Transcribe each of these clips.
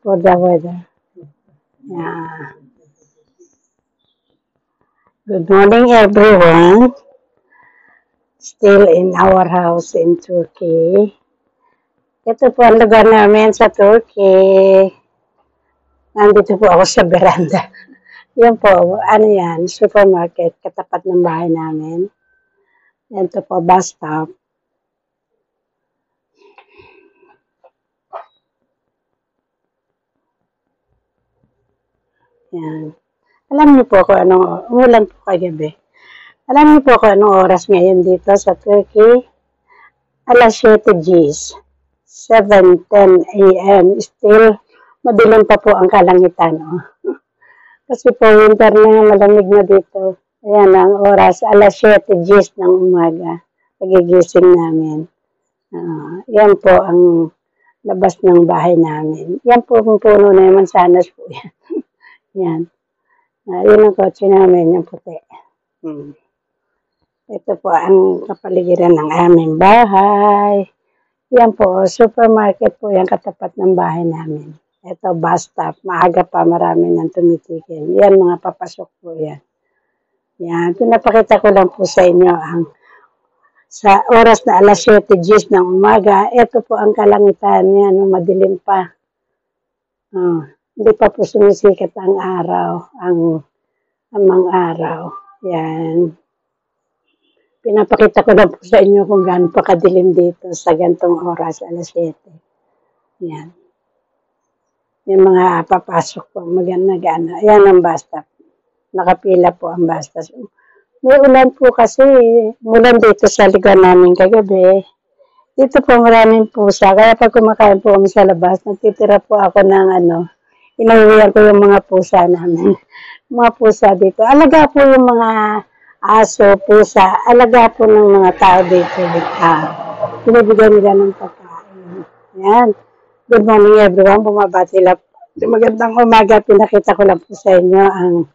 for the weather. Yeah. Good morning, everyone. Still in our house in Turkey. Ito po ang lugar namin sa Turkey. Nandito po ako sa veranda. Yan po, ano yan, supermarket, katapat ng bahay namin. Yan to po, bus stop. Yan. Alam niyo po kung anong, umulan po kagabi. Alam niyo po kung anong oras ngayon dito sa Turkey? Alas 7 Gs. 7:10 a.m. Still, madilim pa po ang kalangitan. Oh. Kasi po, winter na, malamig na dito. Ayan ang oras, alas 7 Gs ng umaga. Nagigising namin. Yan po ang labas ng bahay namin. Yan po ang puno na yung mansanas po yan. Yan. Yun ang kotse namin, yung puti. Ito po ang kapaligiran ng aming bahay. Yan po, supermarket po yan katapat ng bahay namin. Ito, bus stop. Maaga pa, marami nang tumitigil. Yan, mga papasok po yan. Yan, pinapakita ko lang po sa inyo ang sa oras na alas 7 Gs ng umaga. Ito po ang kalangitan. Yan, madilim pa. Hindi pa po sumisikat ang araw, ang mga araw. Yan. Pinapakita ko lang po sa inyo kung gaano pa kadilim dito sa gantong oras, alas 7. Yan. Yung mga papasok po, magana. Yan ang bus stop. Nakapila po ang bus stop. May ulan po kasi, mulan dito sa lugar namin kagabi. Dito po maraming pusa, kaya pag kumakain po kami sa labas, nagtitira po ako ng inuwihan ko yung mga pusa namin. Mga pusa dito. Alaga po yung mga aso, pusa. Alaga po ng mga tao dito. Binibigyan nila ng pagkain. Yan. Good morning everyone. Bumabati lang. Magandang umaga. Pinakita ko lang po sa inyo ang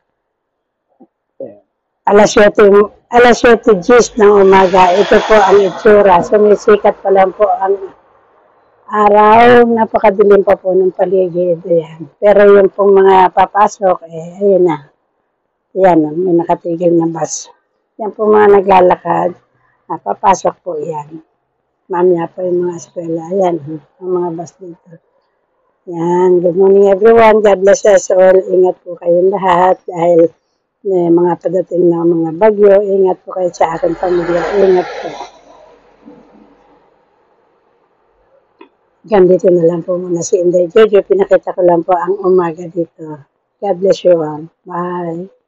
alas 7 Gs ng umaga. Ito po ang itsura. Sumisikat pa lang po ang araw. Napakadilim pa po ng paligid. Ayan. Pero yung pong mga papasok, ayun na. Ayan, may nakatigil na bus. Yan po mga naglalakad. Papasok po yan. Mamaya po yung mga eskwela. Ayan, ang mga bus dito. Yan, good morning everyone. God bless us all. Ingat po kayong lahat dahil may mga padating na mga bagyo. Ingat po kayo sa aking pamilya. Ingat po. Gandito na lang po muna si Inday Jojo. Pinakita ko lang po ang umaga dito. God bless you all. Bye.